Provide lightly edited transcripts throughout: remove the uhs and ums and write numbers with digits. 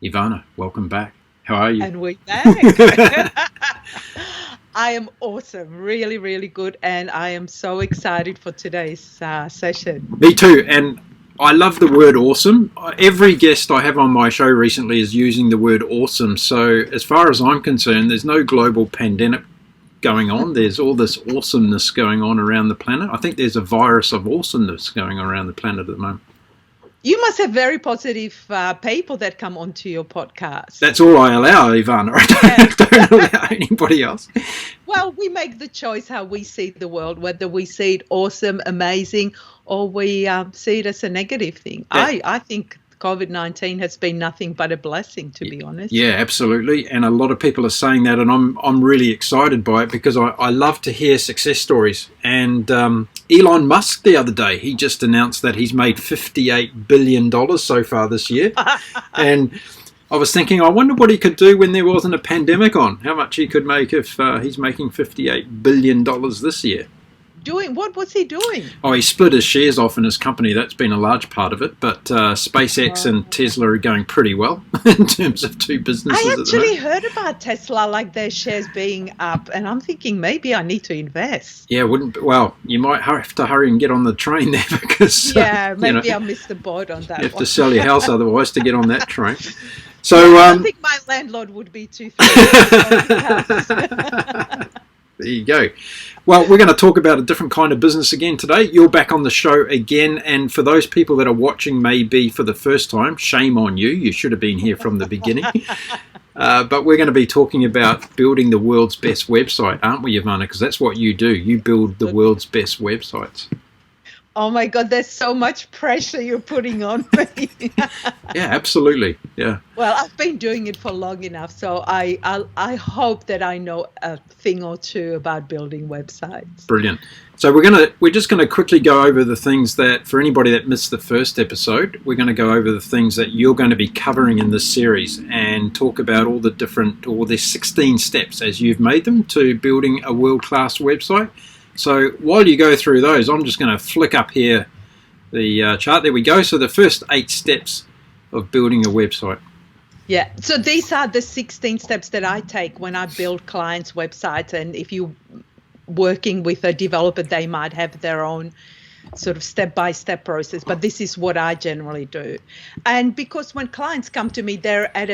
Ivana, welcome back. How are you? And we're back. I am awesome, really, really good, and I am so excited for today's session. Me too, and I love the word awesome. Every guest I have on my show recently is using the word awesome, so as far as I'm concerned, there's no global pandemic going on. There's all this awesomeness going on around the planet. I think there's a virus of awesomeness going on around the planet at the moment. You must have very positive people that come onto your podcast. That's all I allow, Ivana. I don't allow anybody else. Well, we make the choice how we see the world, whether we see it awesome, amazing, or we see it as a negative thing. Yeah. I think COVID-19 has been nothing but a blessing, to be honest. Yeah, absolutely. And a lot of people are saying that, and I'm really excited by it because I love to hear success stories. And Elon Musk the other day, he just announced that he's made $58 billion so far this year. And I was thinking, I wonder what he could do when there wasn't a pandemic on, how much he could make if he's making $58 billion this year. What was he doing? Oh, he split his shares off in his company. That's been a large part of it. But SpaceX and Tesla are going pretty well in terms of two businesses. I actually heard about Tesla, like their shares being up, and I'm thinking maybe I need to invest. Yeah, you might have to hurry and get on the train there because maybe I missed the boat on that. You have to sell your house otherwise to get on that train. So I think my landlord would be too thin. There you go. Well, we're going to talk about a different kind of business again today. You're back on the show again, and for those people that are watching maybe for the first time, shame on you. You should have been here from the beginning. But we're going to be talking about building the world's best website, aren't we, Ivana? Because that's what you do. You build the world's best websites. Oh my God, there's so much pressure you're putting on me. Yeah, absolutely. Yeah. Well, I've been doing it for long enough, so I hope that I know a thing or two about building websites. Brilliant. So we're just gonna quickly go over the things that, for anybody that missed the first episode, we're going to go over the things that you're going to be covering in this series and talk about all the 16 steps as you've made them to building a world-class website. So while you go through those, I'm just going to flick up here the chart. There we go. So the first 8 steps of building a website. Yeah. So these are the 16 steps that I take when I build clients' websites. And if you're working with a developer, they might have their own sort of step-by-step process, but this is what I generally do. And because when clients come to me, they're at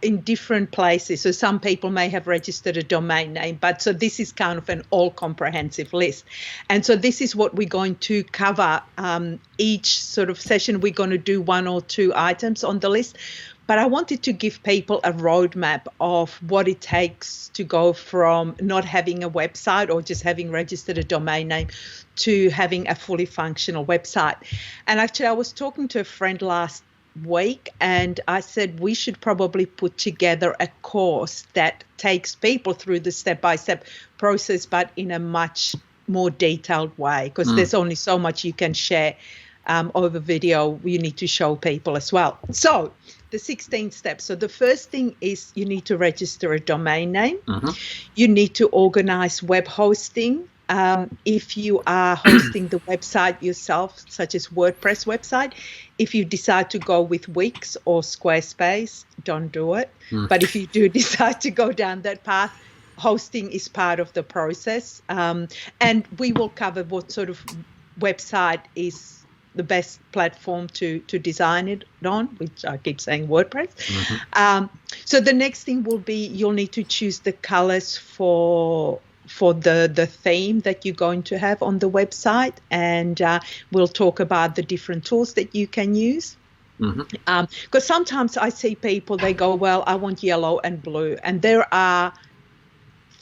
in different places. So some people may have registered a domain name, but so this is kind of an all-comprehensive list. And so this is what we're going to cover. Each sort of session, we're going to do 1 or 2 items on the list. But I wanted to give people a roadmap of what it takes to go from not having a website or just having registered a domain name to having a fully functional website. And actually, I was talking to a friend last week, and I said we should probably put together a course that takes people through the step-by-step process, but in a much more detailed way, because there's only so much you can share over video. You need to show people as well. So the 16 steps. So the first thing is you need to register a domain name. You need to organize web hosting. If you are hosting the website yourself, such as WordPress website, if you decide to go with Wix or Squarespace, don't do it. But if you do decide to go down that path, hosting is part of the process. And we will cover what sort of website is the best platform to design it on, which I keep saying WordPress. So the next thing will be you'll need to choose the colors for the theme that you're going to have on the website, and we'll talk about the different tools that you can use. Because sometimes I see people, they go, well, I want yellow and blue, and there are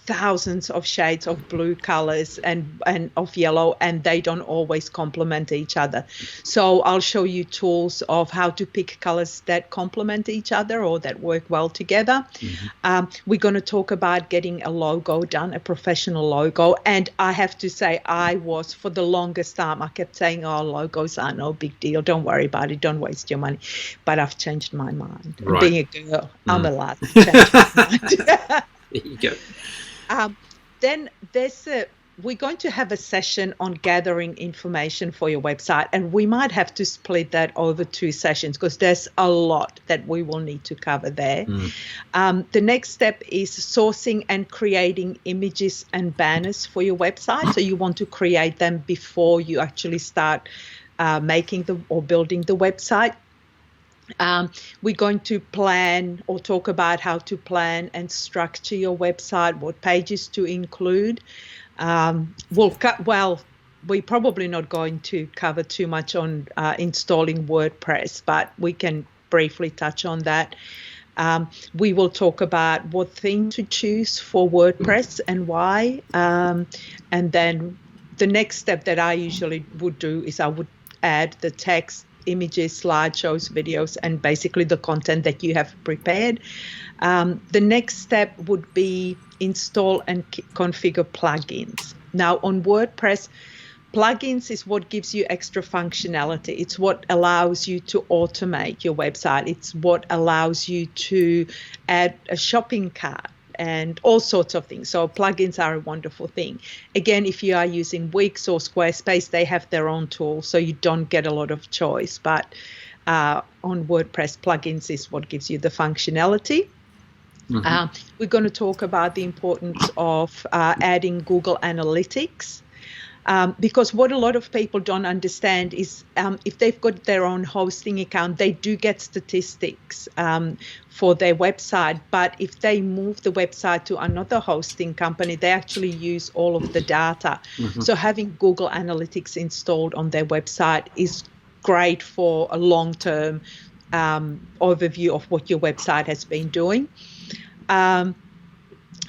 thousands of shades of blue colors and of yellow, and they don't always complement each other. So I'll show you tools of how to pick colors that complement each other or that work well together. We're going to talk about getting a logo done, a professional logo. And I have to say, for the longest time, I kept saying, oh, logos are no big deal. Don't worry about it. Don't waste your money. But I've changed my mind. Right. Being a girl, I'm allowed to change my mind. There you go. Then there's we're going to have a session on gathering information for your website, and we might have to split that over 2 sessions because there's a lot that we will need to cover there. The next step is sourcing and creating images and banners for your website. So you want to create them before you actually start making or building the website. We're going to plan or talk about how to plan and structure your website, what pages to include. We're probably not going to cover too much on installing WordPress, but we can briefly touch on that. We will talk about what theme to choose for WordPress and why. And then the next step that I usually would do is I would add the text, images, slideshows, videos, and basically the content that you have prepared. The next step would be install and configure plugins. Now on WordPress, plugins is what gives you extra functionality. It's what allows you to automate your website. It's what allows you to add a shopping cart and all sorts of things. So plugins are a wonderful thing. Again, if you are using Wix or Squarespace, they have their own tools, so you don't get a lot of choice. But on WordPress, plugins is what gives you the functionality. We're going to talk about the importance of adding Google Analytics. Because what a lot of people don't understand is if they've got their own hosting account, they do get statistics for their website. But if they move the website to another hosting company, they actually use all of the data. So having Google Analytics installed on their website is great for a long-term overview of what your website has been doing.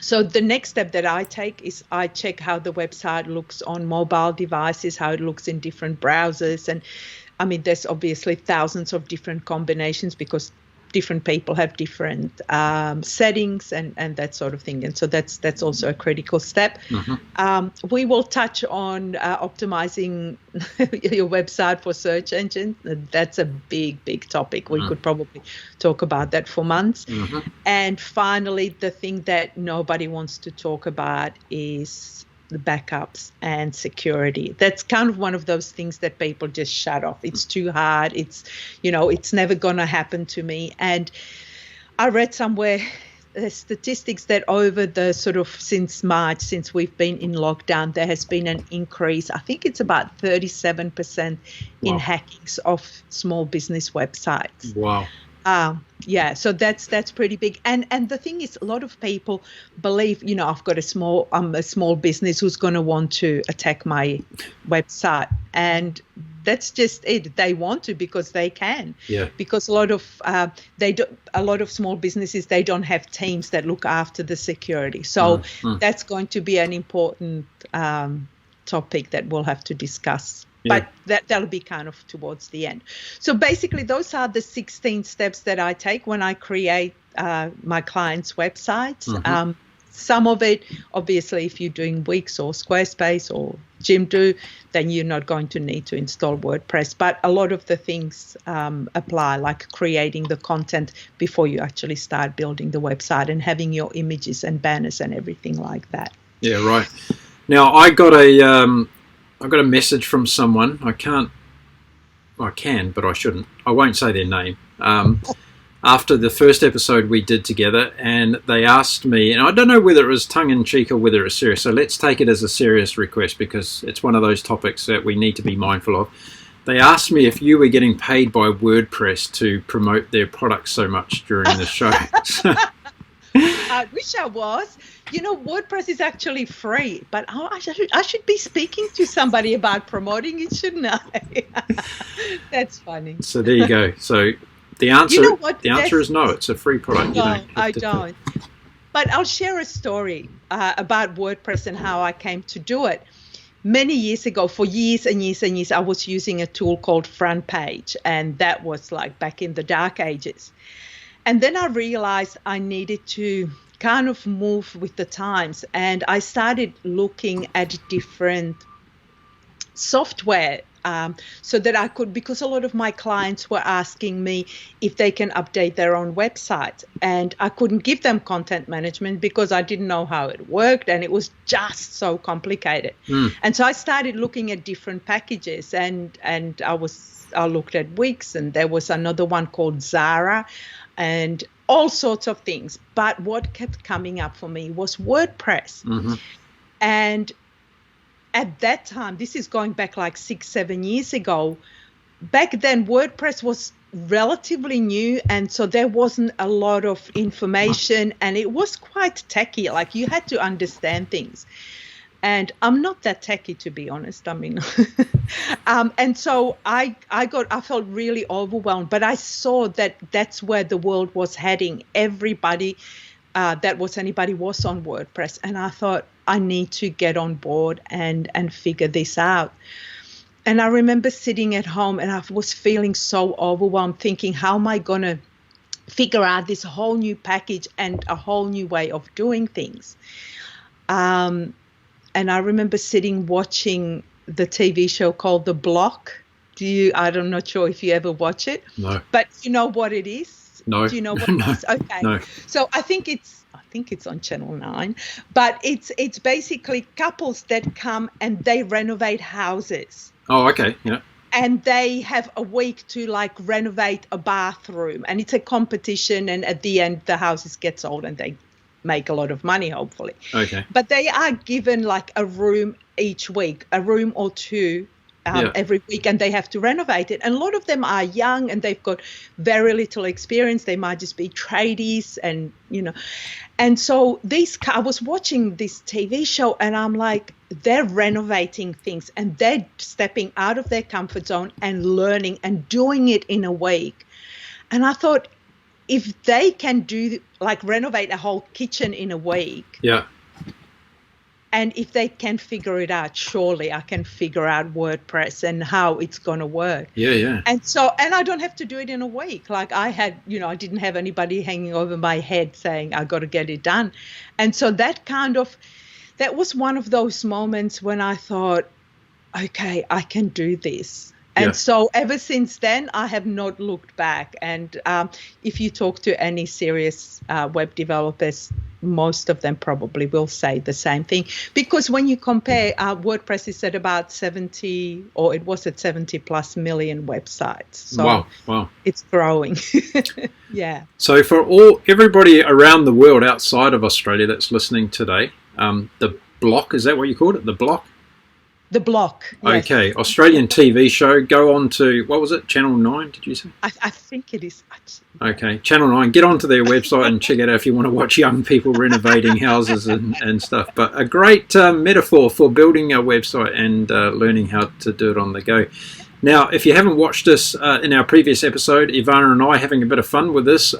So the next step that I take is I check how the website looks on mobile devices, how it looks in different browsers. And I mean, there's obviously thousands of different combinations because different people have different settings and that sort of thing. And so that's also a critical step. We will touch on optimizing your website for search engines. That's a big topic. We could probably talk about that for months. And finally, the thing that nobody wants to talk about is the backups and security. That's kind of one of those things that people just shut off. It's too hard. It's never going to happen to me. And I read somewhere the statistics that over the sort of since March, since we've been in lockdown, there has been an increase. I think it's about 37% in hackings of small business websites. Wow. Yeah, so that's pretty big. And the thing is, a lot of people believe, I've got a small business who's going to want to attack my website, and that's just it. They want to because they can. Yeah. Because a lot of small businesses, they don't have teams that look after the security. So that's going to be an important topic that we'll have to discuss. Yeah. But that'll be kind of towards the end. So basically, those are the 16 steps that I take when I create my clients' websites. Some of it, obviously, if you're doing Wix or Squarespace or Jimdo, then you're not going to need to install WordPress. But a lot of the things apply, like creating the content before you actually start building the website and having your images and banners and everything like that. Yeah, right. Now, I got a message from someone. I can, but I shouldn't. I won't say their name. After the first episode we did together, and they asked me, and I don't know whether it was tongue-in-cheek or whether it was serious, so let's take it as a serious request because it's one of those topics that we need to be mindful of. They asked me if you were getting paid by WordPress to promote their products so much during the show. I wish I was. WordPress is actually free, but I should be speaking to somebody about promoting it, shouldn't I? That's funny. So there you go. So the answer is no. It's a free product. No, I don't. But I'll share a story about WordPress and how I came to do it. Many years ago, for years and years and years, I was using a tool called Front Page, and that was like back in the dark ages. And then I realized I needed to kind of move with the times, and I started looking at different software so that I could, because a lot of my clients were asking me if they can update their own website, and I couldn't give them content management because I didn't know how it worked, and it was just so complicated. And so I started looking at different packages, and I looked at Wix, and there was another one called Zara, and all sorts of things. But what kept coming up for me was WordPress. And at that time, this is going back like 6-7 years ago, back then WordPress was relatively new, and so there wasn't a lot of information, and it was quite techy. Like, you had to understand things. And I'm not that techy, to be honest. I mean, and so I felt really overwhelmed. But I saw that that's where the world was heading. Everybody anybody was on WordPress, and I thought, I need to get on board and figure this out. And I remember sitting at home, and I was feeling so overwhelmed, thinking, how am I going to figure out this whole new package and a whole new way of doing things? And I remember watching the TV show called The Block. I'm not sure if you ever watch it. No. But you know what it is? No. Do you know what it is? Okay. No. So I think it's on Channel 9. But it's basically couples that come and they renovate houses. Oh, okay. Yeah. And they have a week to like renovate a bathroom, and it's a competition, and at the end the houses get sold and they make a lot of money, hopefully. Okay. But they are given like a room each week, a room or two every week, and they have to renovate it. And a lot of them are young, and they've got very little experience. They might just be tradies, and and so I was watching this TV show, and I'm like, they're renovating things, and they're stepping out of their comfort zone and learning and doing it in a week. And I thought, if they can renovate a whole kitchen in a week, and if they can figure it out, surely I can figure out WordPress and how it's going to work. Yeah. And I don't have to do it in a week. Like, I had, I didn't have anybody hanging over my head saying I got to get it done. And so that was one of those moments when I thought, okay, I can do this. And so ever since then, I have not looked back. And if you talk to any serious web developers, most of them probably will say the same thing. Because when you compare, WordPress is at about 70, or it was at 70 plus million websites. So wow. It's growing. Yeah. So for everybody around the world outside of Australia that's listening today, The Block, is that what you called it? The Block? The Block. Yes. Okay, Australian TV show. Go on to, what was it, Channel 9, did you say? I think it is. Okay, Channel 9. Get onto their website and check it out if you want to watch young people renovating houses and stuff. But a great metaphor for building a website and learning how to do it on the go. Now, if you haven't watched this in our previous episode, Ivana and I having a bit of fun with this.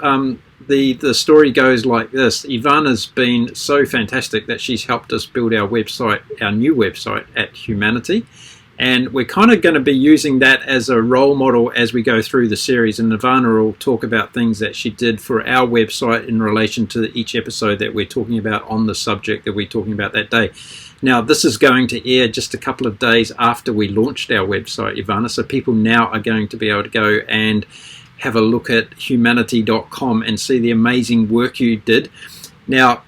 The story goes like this. Ivana's been so fantastic that she's helped us build our website, our new website at Humanity. And we're kind of going to be using that as a role model as we go through the series. And Ivana will talk about things that she did for our website in relation to each episode that we're talking about on the subject that we're talking about that day. Now, this is going to air just a couple of days after we launched our website, Ivana. So people now are going to be able to go and have a look at humanity.com and see the amazing work you did. Now,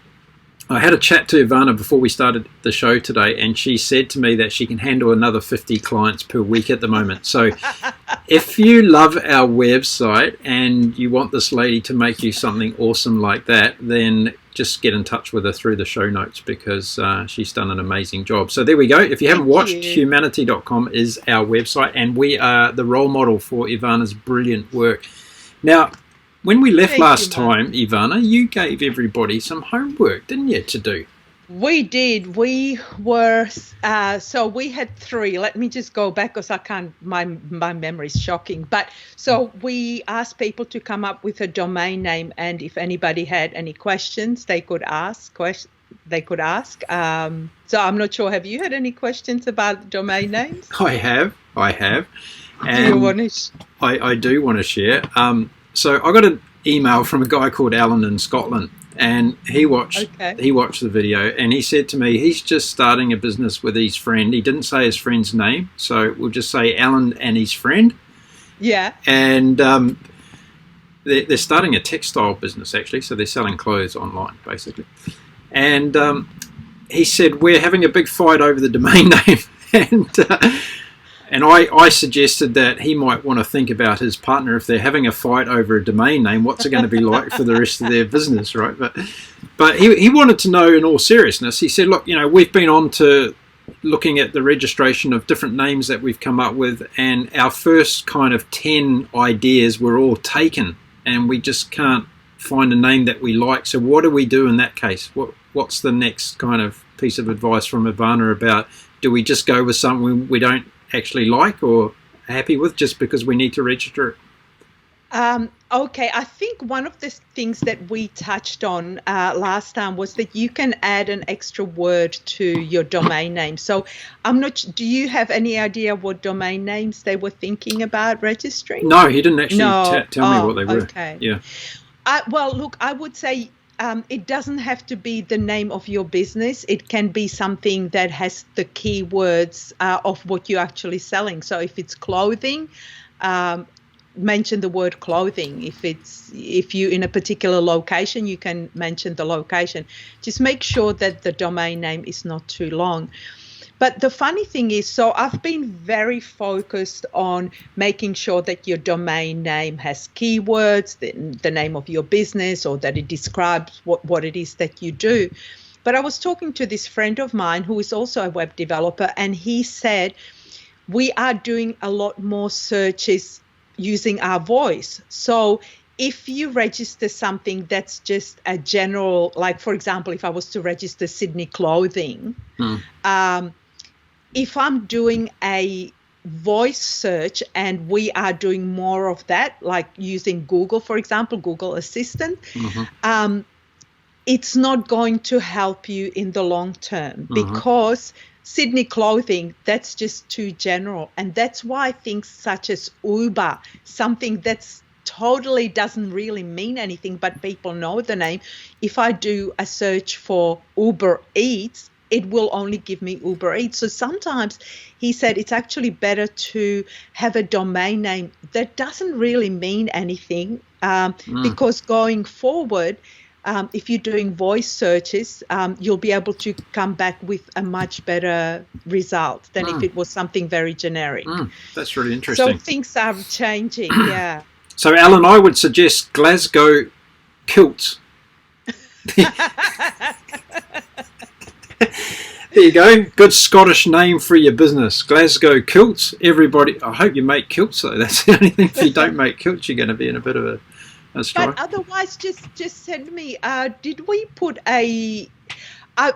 I had a chat to Ivana before we started the show today, and she said to me that she can handle another 50 clients per week at the moment. So if you love our website and you want this lady to make you something awesome like that, then just get in touch with her through the show notes, because she's done an amazing job. So there we go. If you haven't watched, humanity.com is our website, and we are the role model for Ivana's brilliant work. Now, when we left last time, Ivana, you gave everybody some homework, didn't you, to do? We did. We were, so we had 3. Let me just go back because I can't, my memory is shocking. But so we asked people to come up with a domain name, and if anybody had any questions, they could ask. So I'm not sure, have you had any questions about domain names? I have. And do you want to? I do want to share. So I got an email from a guy called Alan in Scotland, and he watched the video, and he said to me he's just starting a business with his friend. He didn't say his friend's name, so we'll just say Alan and his friend. Yeah. And they're starting a textile business, actually, so they're selling clothes online, basically. And he said, we're having a big fight over the domain name. And I suggested that he might want to think about his partner. If they're having a fight over a domain name, what's it going to be like for the rest of their business, right? But he wanted to know in all seriousness. He said, look, we've been on to looking at the registration of different names that we've come up with, and our first kind of 10 ideas were all taken, and we just can't find a name that we like. So what do we do in that case? What's the next kind of piece of advice from Ivana about, do we just go with something we don't actually like or happy with just because we need to register it? Okay, I think one of the things that we touched on last time was that you can add an extra word to your domain name. So do you have any idea what domain names they were thinking about registering? No, he didn't actually tell me what they were. Okay. Yeah. Well, look, I would say it doesn't have to be the name of your business. It can be something that has the keywords of what you're actually selling. So if it's clothing, mention the word clothing. If you're in a particular location, you can mention the location. Just make sure that the domain name is not too long. But the funny thing is, so I've been very focused on making sure that your domain name has keywords, the name of your business, or that it describes what it is that you do. But I was talking to this friend of mine who is also a web developer, and he said, we are doing a lot more searches using our voice. So if you register something that's just a general, like, for example, if I was to register Sydney clothing, if I'm doing a voice search and we are doing more of that, like using Google, for example, Google Assistant, it's not going to help you in the long term because Sydney clothing, that's just too general. And that's why things such as Uber, something that's totally doesn't really mean anything, but people know the name. If I do a search for Uber Eats, it will only give me Uber Eats. So sometimes he said it's actually better to have a domain name that doesn't really mean anything because going forward, if you're doing voice searches, you'll be able to come back with a much better result than if it was something very generic. That's really interesting. So things are changing, yeah. So, Alan, I would suggest Glasgow Kilts. There you go. Good Scottish name for your business. Glasgow Kilts. Everybody, I hope you make kilts, though. That's the only thing. If you don't make kilts, you're going to be in a bit of a strife. But otherwise, just send me, did we put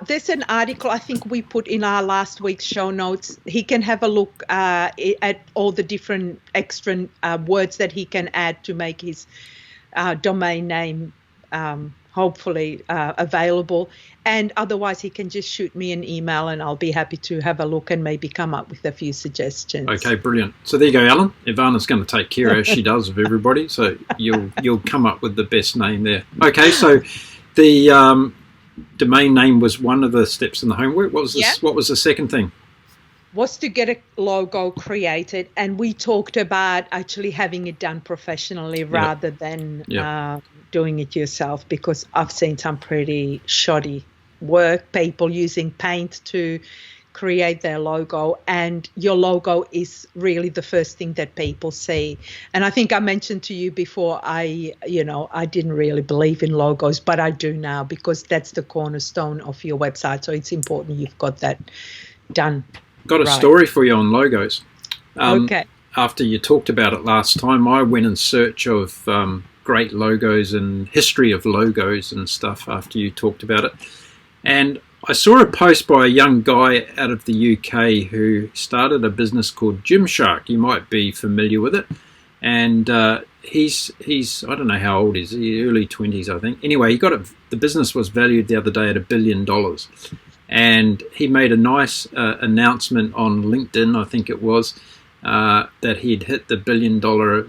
there's an article I think we put in our last week's show notes. He can have a look at all the different extra words that he can add to make his domain name hopefully available. And otherwise, he can just shoot me an email and I'll be happy to have a look and maybe come up with a few suggestions. Okay, brilliant. So there you go, Alan. Ivana's going to take care, as she does, of everybody. So you'll come up with the best name there. Okay, so the domain name was one of the steps in the homework. What was the second thing? Was to get a logo created, and we talked about actually having it done professionally rather than doing it yourself, because I've seen some pretty shoddy work, people using paint to create their logo, and your logo is really the first thing that people see. And I think I mentioned to you before, I didn't really believe in logos, but I do now, because that's the cornerstone of your website. So it's important you've got that done. Got a story for you on logos. Okay. After you talked about it last time, I went in search of great logos and history of logos and stuff after you talked about it. And I saw a post by a young guy out of the UK who started a business called Gymshark. You might be familiar with it. And he's I don't know how old he is, early 20s, I think. Anyway, the business was valued the other day at $1 billion. And he made a nice announcement on LinkedIn, I think it was, that he'd hit the $1 billion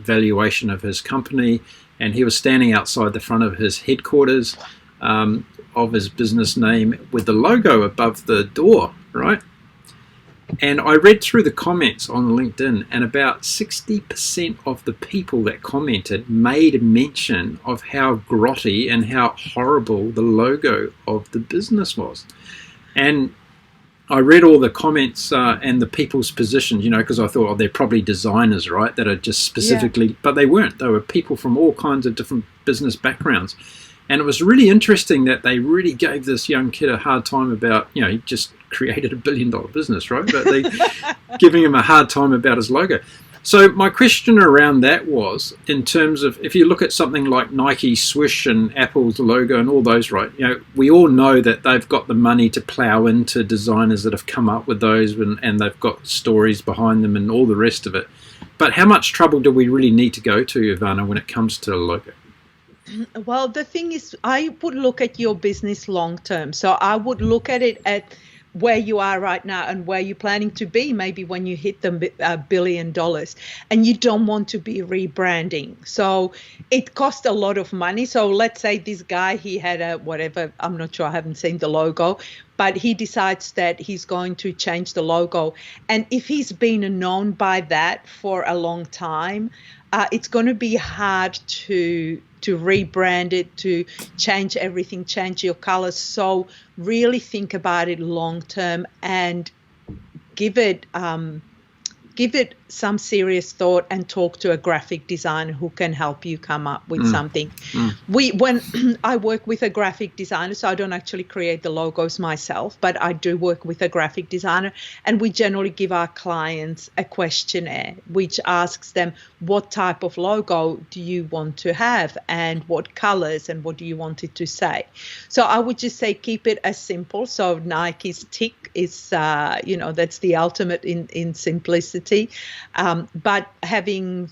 valuation of his company, and he was standing outside the front of his headquarters of his business name with the logo above the door, right? And I read through the comments on LinkedIn, and about 60% of the people that commented made mention of how grotty and how horrible the logo of the business was. And I read all the comments and the people's positions, because I thought, they're probably designers, right, that are just specifically, but they weren't. They were people from all kinds of different business backgrounds. And it was really interesting that they really gave this young kid a hard time about, he just created $1 billion business, right? But they giving him a hard time about his logo. So my question around that was, in terms of, if you look at something like Nike Swish and Apple's logo and all those, right, we all know that they've got the money to plow into designers that have come up with those, and they've got stories behind them and all the rest of it. But how much trouble do we really need to go to, Ivana, when it comes to a logo? Well, the thing is, I would look at your business long term. So I would look at it at where you are right now and where you're planning to be maybe when you hit the $1 billion, and you don't want to be rebranding. So it costs a lot of money. So let's say this guy, he had a whatever, I'm not sure, I haven't seen the logo, but he decides that he's going to change the logo. And if he's been known by that for a long time, it's going to be hard to rebrand it, to change everything, change your colors. So really think about it long term and give it some serious thought, and talk to a graphic designer who can help you come up with something. When I work with a graphic designer, so I don't actually create the logos myself, but I do work with a graphic designer, and we generally give our clients a questionnaire which asks them, what type of logo do you want to have, and what colors, and what do you want it to say? So I would just say keep it as simple. So Nike's tick is, that's the ultimate in simplicity. But having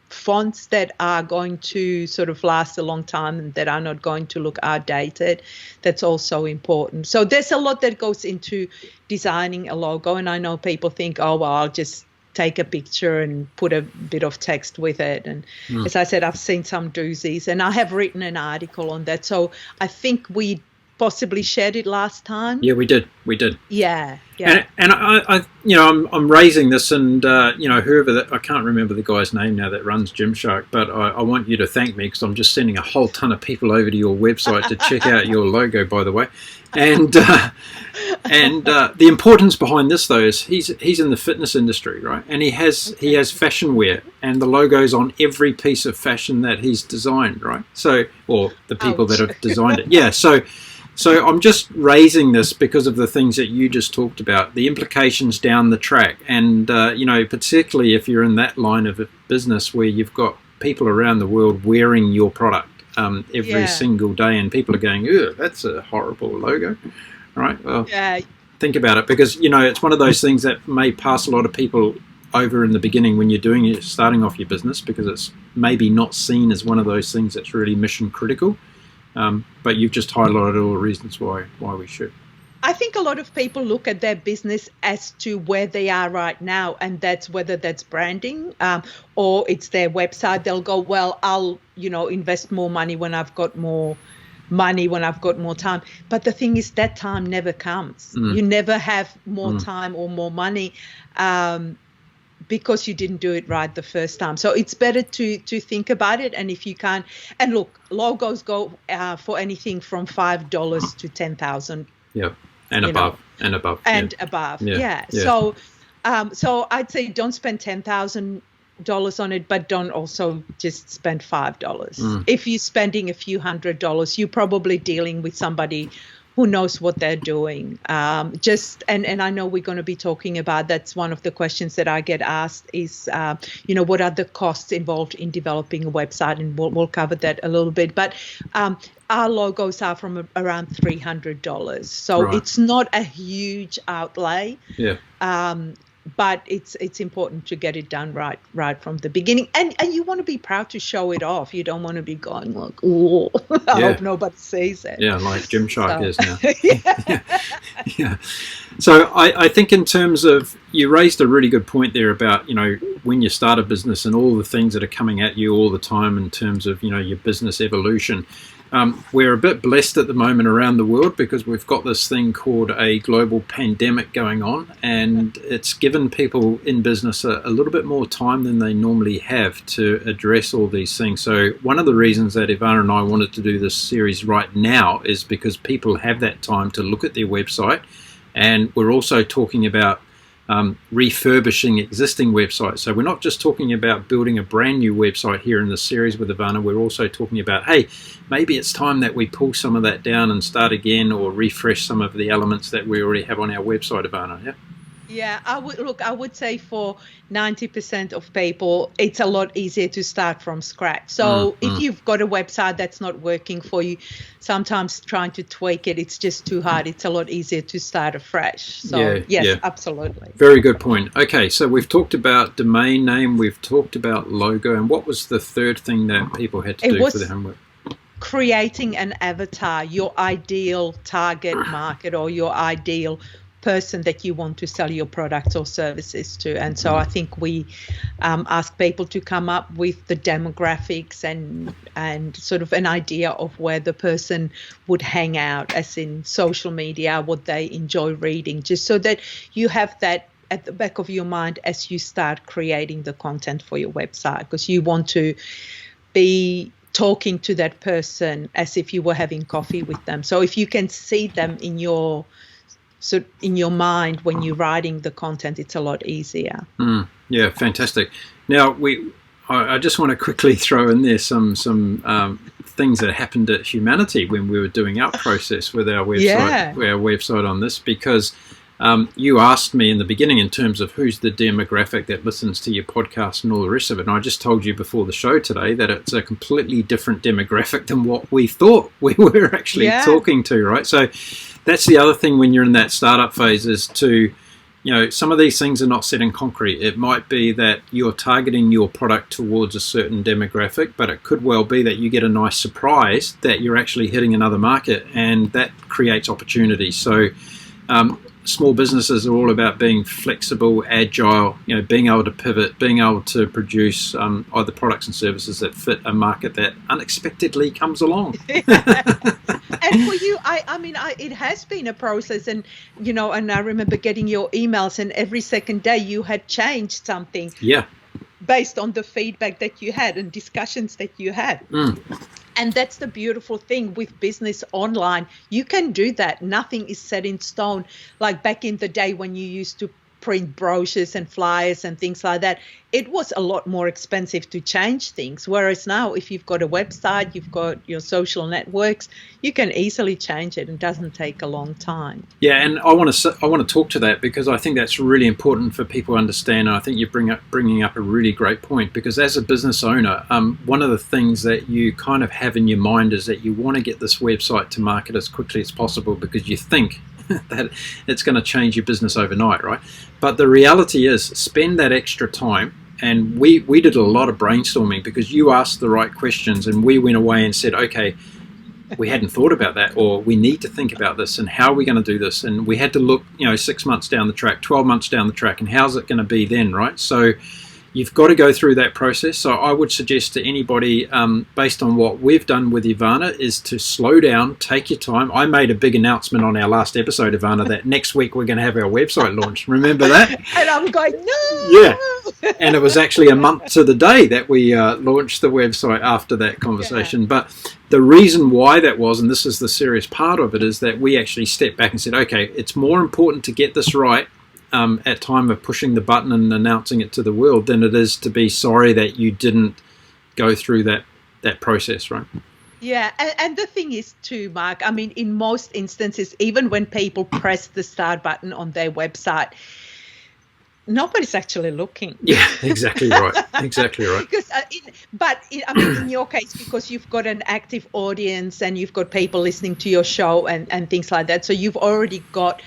fonts that are going to sort of last a long time and that are not going to look outdated, that's also important. So there's a lot that goes into designing a logo, and I know people think, I'll just take a picture and put a bit of text with it. And as I said, I've seen some doozies, and I have written an article on that. So I think we possibly shared it last time. Yeah, we did. Yeah. And I'm raising this, and whoever that, I can't remember the guy's name now that runs Gymshark, but I want you to thank me, because I'm just sending a whole ton of people over to your website to check out your logo, by the way. And the importance behind this, though, is he's in the fitness industry, right? And he has fashion wear, and the logo's on every piece of fashion that he's designed, right? So, or the people that have designed it. Yeah. So I'm just raising this because of the things that you just talked about, the implications down the track. And, particularly if you're in that line of a business where you've got people around the world wearing your product every single day, and people are going, "Ugh, that's a horrible logo." Right? Well, think about it, because, it's one of those things that may pass a lot of people over in the beginning when you're starting off your business, because it's maybe not seen as one of those things that's really mission critical. But you've just highlighted all the reasons why we should. I think a lot of people look at their business as to where they are right now, and that's whether that's branding or it's their website. They'll go, well, I'll, invest more money when I've got more money, when I've got more time. But the thing is, that time never comes. You never have more time or more money. Because you didn't do it right the first time. So it's better to think about it. And if you can, and look, logos go for anything from $5 to $10,000. Yeah, and above. Yeah. So I'd say don't spend $10,000 on it, but don't also just spend $5. If you're spending a few $100s, you're probably dealing with somebody who knows what they're doing. And I know we're going to be talking about, that's one of the questions that I get asked is, what are the costs involved in developing a website? And we'll cover that a little bit. But our logos are from around $300. So It's not a huge outlay. Yeah. But it's important to get it done right from the beginning, and you want to be proud to show it off. You don't want to be going like, oh, I hope nobody sees it. Yeah, like Gymshark is now. Yeah. So I think in terms of, you raised a really good point there about, when you start a business and all the things that are coming at you all the time in terms of, your business evolution. We're a bit blessed at the moment around the world because we've got this thing called a global pandemic going on, and it's given people in business a little bit more time than they normally have to address all these things. So one of the reasons that Ivana and I wanted to do this series right now is because people have that time to look at their website, and we're also talking about refurbishing existing websites. So we're not just talking about building a brand new website here in this series with Ivana. We're also talking about, hey, maybe it's time that we pull some of that down and start again, or refresh some of the elements that we already have on our website, Ivana. Yeah. Yeah, I would say for 90% of people, it's a lot easier to start from scratch. So if you've got a website that's not working for you, sometimes trying to tweak it, it's just too hard. It's a lot easier to start afresh. So yes, absolutely. Very good point. Okay, so we've talked about domain name, we've talked about logo, and what was the third thing that people had to do for their homework? Creating an avatar, your ideal target market or your ideal person that you want to sell your products or services to. And so I think we ask people to come up with the demographics and sort of an idea of where the person would hang out, as in social media, what they enjoy reading, just so that you have that at the back of your mind as you start creating the content for your website, because you want to be talking to that person as if you were having coffee with them. So if you can see them in your mind when you're writing the content, it's a lot easier. Yeah, fantastic. Now I just want to quickly throw in there some things that happened at Humanity when we were doing our process with our website on this, because you asked me in the beginning in terms of who's the demographic that listens to your podcast and all the rest of it. And I just told you before the show today that it's a completely different demographic than what we thought we were actually talking to, right? So that's the other thing when you're in that startup phase, is to, some of these things are not set in concrete. It might be that you're targeting your product towards a certain demographic, but it could well be that you get a nice surprise that you're actually hitting another market, and that creates opportunities. So small businesses are all about being flexible, agile, being able to pivot, being able to produce either products and services that fit a market that unexpectedly comes along. And for you, it has been a process, and and I remember getting your emails, and every second day you had changed something. Yeah. Based on the feedback that you had and discussions that you had. And that's the beautiful thing with business online. You can do that. Nothing is set in stone. Like back in the day when you used to print brochures and flyers and things like that, it was a lot more expensive to change things. Whereas now, if you've got a website, you've got your social networks, you can easily change it. It doesn't take a long time. Yeah, and I want to talk to that, because I think that's really important for people to understand. And I think you're bringing up a really great point, because as a business owner, one of the things that you kind of have in your mind is that you want to get this website to market as quickly as possible, because you think that it's going to change your business overnight, right? But the reality is, spend that extra time. And we did a lot of brainstorming, because you asked the right questions, and we went away and said, okay, we hadn't thought about that, or we need to think about this, and how are we going to do this? And we had to look 6 months down the track, 12 months down the track, and how's it going to be then, right? So you've got to go through that process. So I would suggest to anybody, based on what we've done with Ivana, is to slow down, take your time. I made a big announcement on our last episode, Ivana, that next week we're going to have our website launch. Remember that? And I'm going, no! Yeah. And it was actually a month to the day that we launched the website after that conversation. Yeah. But the reason why that was, and this is the serious part of it, is that we actually stepped back and said, okay, it's more important to get this right at time of pushing the button and announcing it to the world than it is to be sorry that you didn't go through that process, right? Yeah, and the thing is too, Mark, in most instances, even when people press the start button on their website, nobody's actually looking. Yeah, exactly right. Exactly right. Because, in your case, because you've got an active audience and you've got people listening to your show and things like that, so you've already got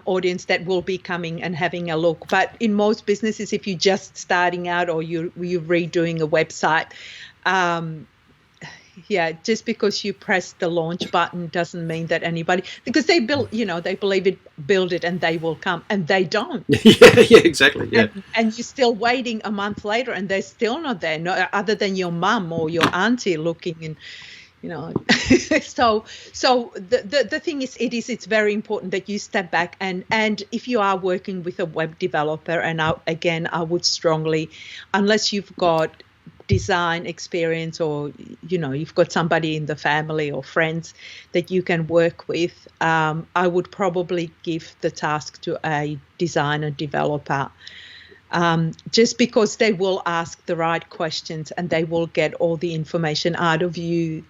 audience that will be coming and having a look. But in most businesses, if you're just starting out or you're redoing a website, Yeah, just because you press the launch button doesn't mean that anybody, because they they believe it, build it and they will come, and they don't. Yeah, exactly. Yeah. And you're still waiting a month later and they're still not there, no, other than your mum or your auntie looking, and so the thing is, it's very important that you step back, and if you are working with a web developer, and I would strongly, unless you've got design experience, or you've got somebody in the family or friends that you can work with, I would probably give the task to a designer developer, just because they will ask the right questions and they will get all the information out of you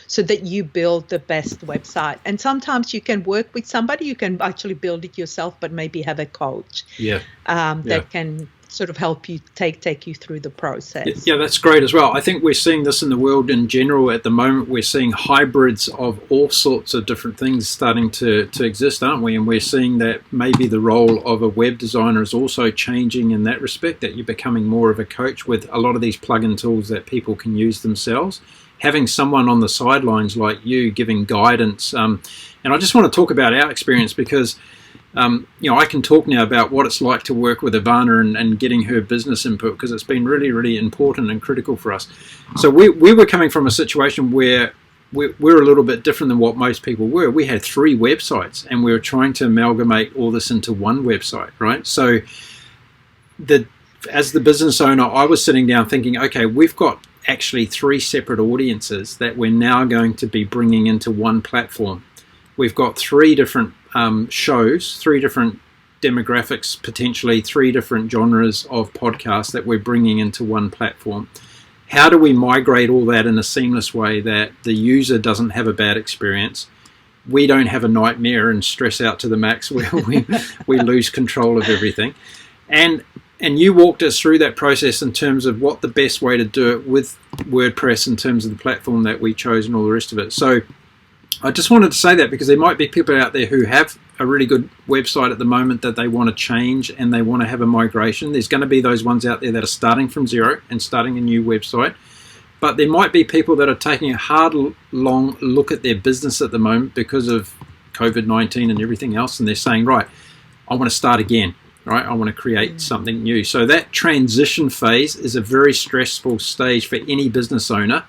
so that you build the best website. And sometimes you can work with somebody, you can actually build it yourself, but maybe have a coach that can sort of help you take you through the process. Yeah, that's great as well. I think we're seeing this in the world in general at the moment. We're seeing hybrids of all sorts of different things starting to exist, aren't we? And we're seeing that maybe the role of a web designer is also changing in that respect, that you're becoming more of a coach with a lot of these plug-in tools that people can use themselves. Having someone on the sidelines like you giving guidance. And I just want to talk about our experience, because I can talk now about what it's like to work with Ivana and getting her business input, because it's been really, really important and critical for us. So we were coming from a situation where we're a little bit different than what most people were. We had 3 websites and we were trying to amalgamate all this into one website, right? So as the business owner, I was sitting down thinking, okay, we've got actually 3 separate audiences that we're now going to be bringing into one platform. We've got 3 different shows, 3 different demographics, potentially 3 different genres of podcasts that we're bringing into one platform. How do we migrate all that in a seamless way that the user doesn't have a bad experience? We don't have a nightmare and stress out to the max where we lose control of everything. And you walked us through that process in terms of what the best way to do it with WordPress in terms of the platform that we chose and all the rest of it. So I just wanted to say that because there might be people out there who have a really good website at the moment that they want to change and they want to have a migration. There's going to be those ones out there that are starting from zero and starting a new website. But there might be people that are taking a hard, long look at their business at the moment because of COVID-19 and everything else. And they're saying, right, I want to start again, right? I want to create something new. So that transition phase is a very stressful stage for any business owner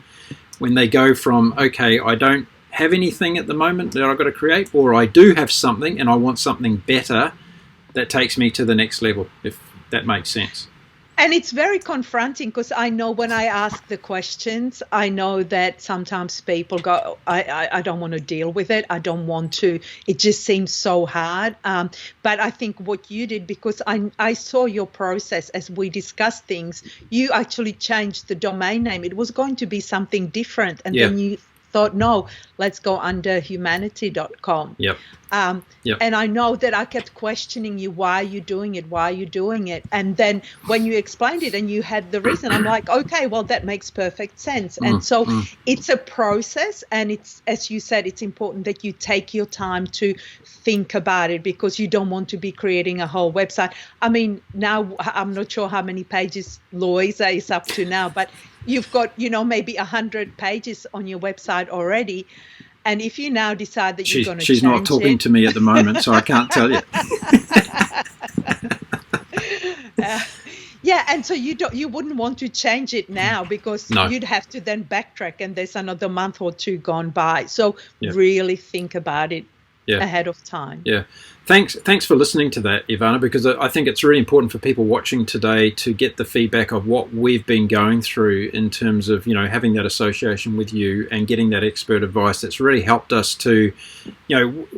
when they go from, okay, I don't have anything at the moment that I've got to create, or I do have something and I want something better that takes me to the next level, if that makes sense. And it's very confronting, because I know when I ask the questions, I know that sometimes people go, I don't want to deal with it. I don't want to. It just seems so hard. But I think what you did, because I saw your process as we discussed things, you actually changed the domain name. It was going to be something different. And then you thought, no, let's go under humanity.com. Yep. And I know that I kept questioning you, why are you doing it? And then when you explained it and you had the reason, I'm like, okay, well, that makes perfect sense. And so it's a process, and it's, as you said, it's important that you take your time to think about it, because you don't want to be creating a whole website. I mean, now I'm not sure how many pages Louisa is up to now, but you've got, maybe 100 pages on your website already. And if you now decide that you're going to change it... She's not talking to me at the moment, so I can't tell you. Yeah, and so you wouldn't want to change it now, because you'd have to then backtrack, and there's another month or 2 gone by. So really think about it ahead of time. Yeah. Thanks for listening to that, Ivana, because I think it's really important for people watching today to get the feedback of what we've been going through in terms of, having that association with you and getting that expert advice. That's really helped us to,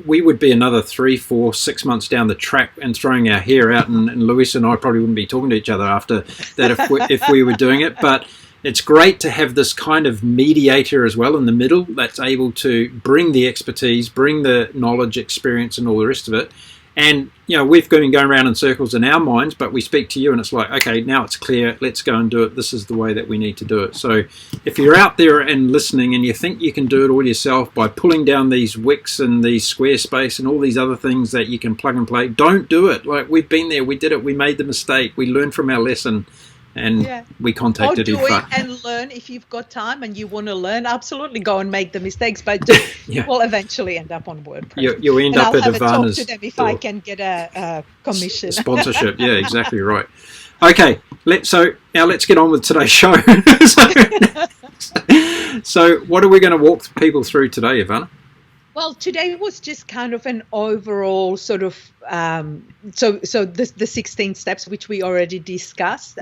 we would be another 3, 4, 6 months down the track and throwing our hair out, and Louisa and I probably wouldn't be talking to each other after that if we were doing it. But it's great to have this kind of mediator as well in the middle that's able to bring the expertise, bring the knowledge, experience, and all the rest of it. And, we've been going around in circles in our minds, but we speak to you and it's like, okay, now it's clear. Let's go and do it. This is the way that we need to do it. So if you're out there and listening and you think you can do it all yourself by pulling down these Wix and these Squarespace and all these other things that you can plug and play, don't do it. Like, we've been there. We did it. We made the mistake. We learned from our lesson. And we contacted Ivana. Or do Ivana. it and learn if you've got time and you want to learn. Absolutely go and make the mistakes, but we'll eventually end up on WordPress. You end up at Ivana's I'll have a talk to them if I can get a commission. Sponsorship, yeah, exactly right. Okay, let's get on with today's show. So what are we going to walk people through today, Ivana? Well, today was just kind of an overall sort of, so the 16 steps, which we already discussed.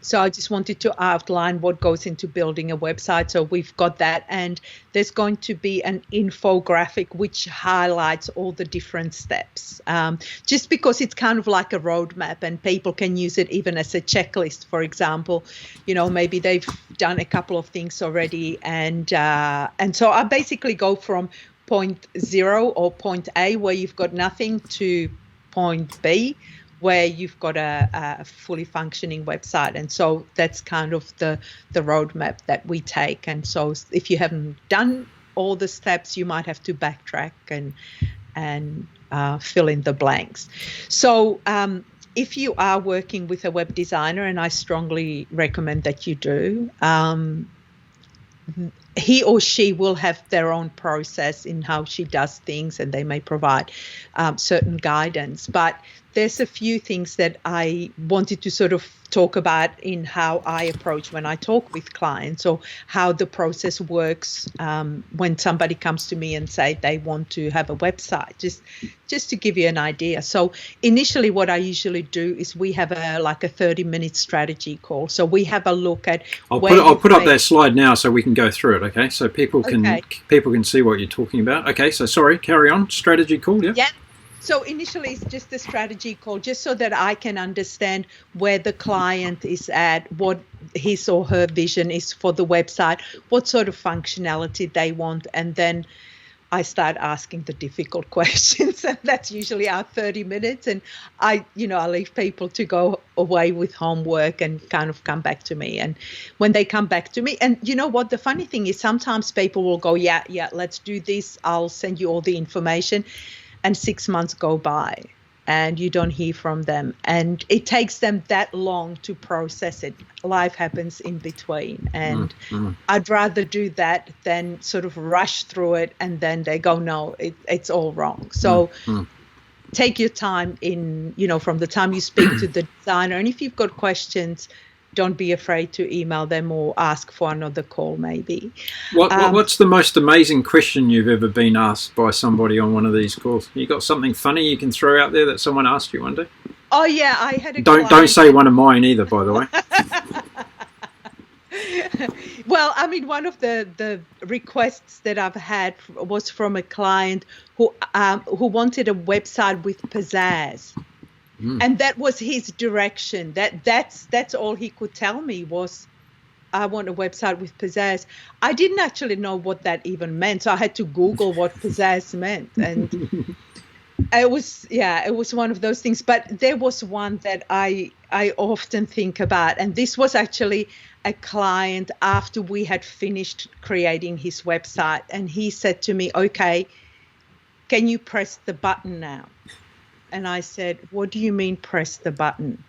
So I just wanted to outline what goes into building a website. So we've got that, and there's going to be an infographic which highlights all the different steps, just because it's kind of like a roadmap and people can use it even as a checklist. For example, maybe they've done a couple of things already, and so I basically go from point 0 or point A where you've got nothing to point B where you've got a fully functioning website. And so that's kind of the roadmap that we take. And so if you haven't done all the steps, you might have to backtrack and fill in the blanks. So if you are working with a web designer, and I strongly recommend that you do, he or she will have their own process in how she does things, and they may provide certain guidance. But there's a few things that I wanted to sort of talk about in how I approach when I talk with clients, or how the process works when somebody comes to me and say they want to have a website, just to give you an idea. So initially what I usually do is we have a 30-minute strategy call. So we have a look at I'll put up that slide now so we can go through it, okay? So people can see what you're talking about. Okay, so sorry, carry on. Strategy call, yeah? Yeah. So initially it's just a strategy call, just so that I can understand where the client is at, what his or her vision is for the website, what sort of functionality they want, and then I start asking the difficult questions, and that's usually our 30 minutes. And I leave people to go away with homework and kind of come back to me. And when they come back to me, and you know what, the funny thing is sometimes people will go, yeah, let's do this. I'll send you all the information. And 6 months go by and you don't hear from them. And it takes them that long to process it. Life happens in between. And I'd rather do that than sort of rush through it and then they go, no, it's all wrong. So take your time from the time you speak to the designer. And if you've got questions, don't be afraid to email them or ask for another call maybe. What's the most amazing question you've ever been asked by somebody on one of these calls? You got something funny you can throw out there that someone asked you one day? Oh, yeah, I had a Don't say one of mine either, by the way. Well, I mean, one of the requests that I've had was from a client who wanted a website with pizzazz. And that was his direction. That's all he could tell me was, I want a website with pizzazz. I didn't actually know what that even meant, so I had to Google what pizzazz meant. And it was one of those things. But there was one that I often think about, and this was actually a client after we had finished creating his website, and he said to me, "Okay, can you press the button now?" And I said, "What do you mean press the button?"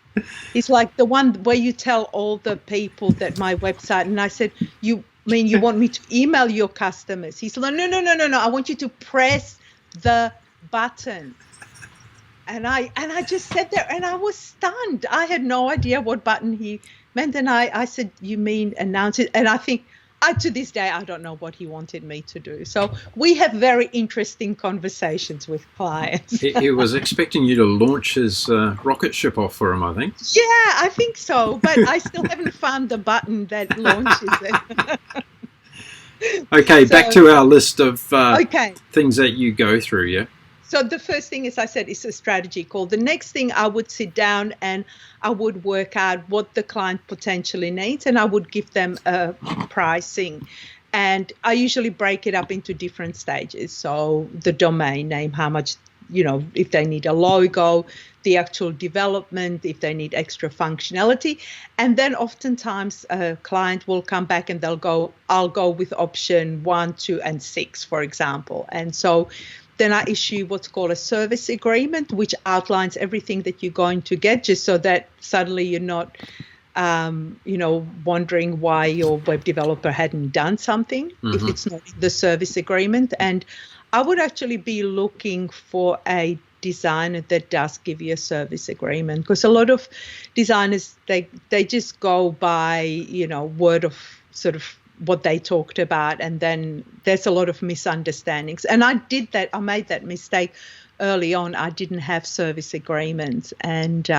He's like, "The one where you tell all the people that my website." And I said, "You mean you want me to email your customers?" He's like, No. I want you to press the button." And I just sat there and I was stunned. I had no idea what button he meant. And I said, "You mean announce it?" And I think, to this day, I don't know what he wanted me to do. So we have very interesting conversations with clients. He was expecting you to launch his rocket ship off for him, I think. Yeah, I think so. But I still haven't found the button that launches it. Okay, back to our list of things that you go through, yeah? So the first thing, as I said, is a strategy call. The next thing, I would sit down and I would work out what the client potentially needs, and I would give them a pricing. And I usually break it up into different stages. So the domain name, how much, if they need a logo, the actual development, if they need extra functionality. And then oftentimes a client will come back and they'll go, "I'll go with option 1, 2, and 6, for example." And so then I issue what's called a service agreement, which outlines everything that you're going to get, just so that suddenly you're not wondering why your web developer hadn't done something if it's not in the service agreement. And I would actually be looking for a designer that does give you a service agreement, because a lot of designers, they just go by, word of sort of what they talked about, and then there's a lot of misunderstandings. And I made that mistake early on. I didn't have service agreements, and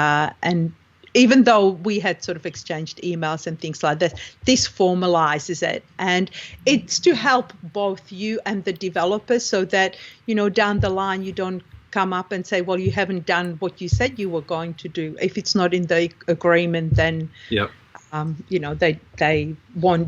even though we had sort of exchanged emails and things like that, this formalizes it. And it's to help both you and the developers, so that, down the line you don't come up and say, well, you haven't done what you said you were going to do. If it's not in the agreement, then they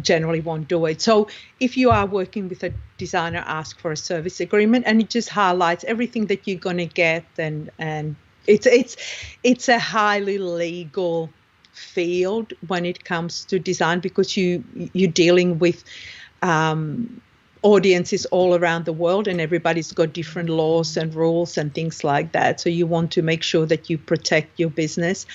generally won't do it. So if you are working with a designer, ask for a service agreement, and it just highlights everything that you're going to get. And it's a highly legal field when it comes to design, because you're dealing with audiences all around the world, and everybody's got different laws and rules and things like that. So you want to make sure that you protect your business.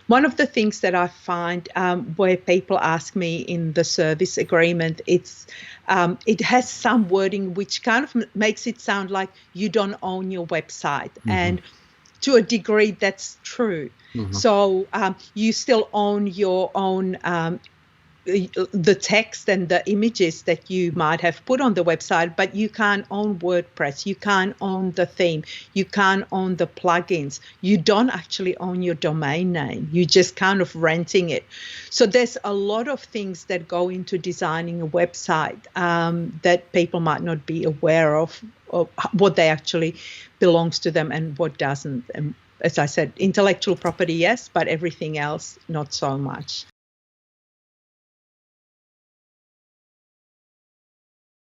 One of the things that I find where people ask me in the service agreement, it has some wording which kind of makes it sound like you don't own your website. And to a degree, that's true. So you still own your own the text and the images that you might have put on the website, but you can't own WordPress, you can't own the theme, you can't own the plugins, you don't actually own your domain name, you're just kind of renting it. So there's a lot of things that go into designing a website that people might not be aware of what they actually belongs to them and what doesn't. And as I said, intellectual property, yes, but everything else, not so much.